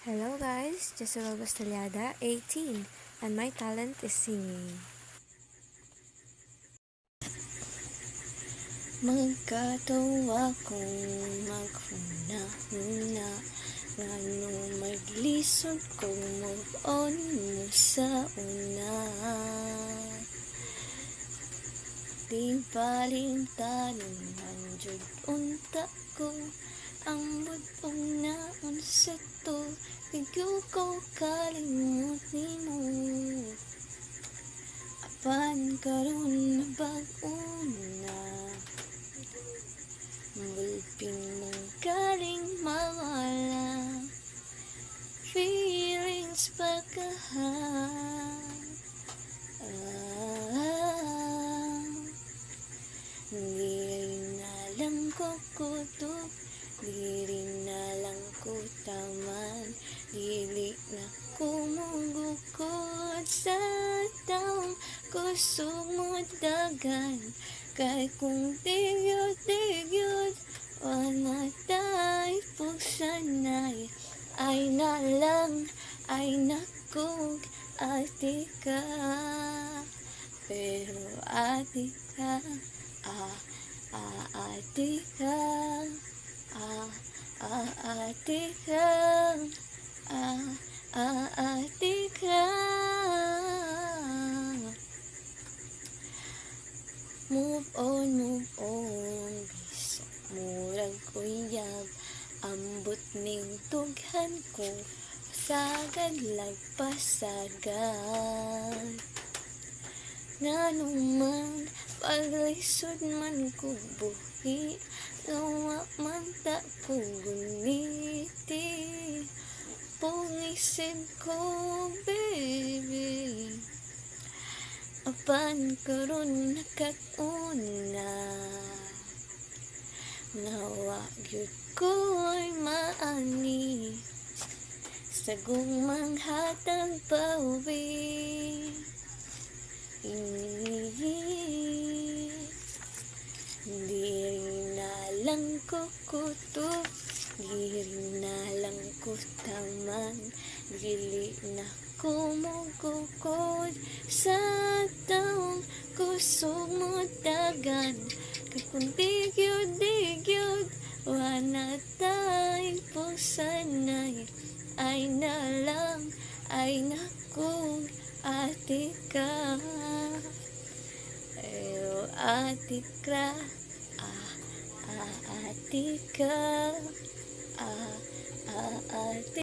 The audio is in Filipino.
Hello guys, Jezebel Bastaliada, 18, and my talent is singing. Magkatawa kong maghuna-huna, nganong maglisod kong move on mo sa una. Di baling tanong manjud unta ko, ang butong naon sa to, bigyo ko kalimut nimo. Apan karon na bag-una, mulping mong galing mawala, feelings pagkaha. Diri na lang ko kutok, diri na lang ko taman, dili na kumugukod sa taong kusog mo dagan. Kay kung tigyod, wala tayo pugsanay, ay na lang, ay nakog, ati ka. Pero ati ka, ati ka, ati ka, ati ka. Move on, bisa murag kuyab, ambot ning tughan ko, sagad lagpasagad. Nganong man, paglisod man ko buhi, gawa man ta ko guniti, pungisip ko baby. Apan karon nakatuna, nawa gyud ko'y maani, sagong manghatag pauwi. Diri na lang ko kutok, diri na lang ko taman, dili na kumugukod sa taong kusog mo dagan. Kay kung digyod, wala tayong pagsanay, ay na lang, ay nakog, ati ka. Pero ati ka, ati ka, ati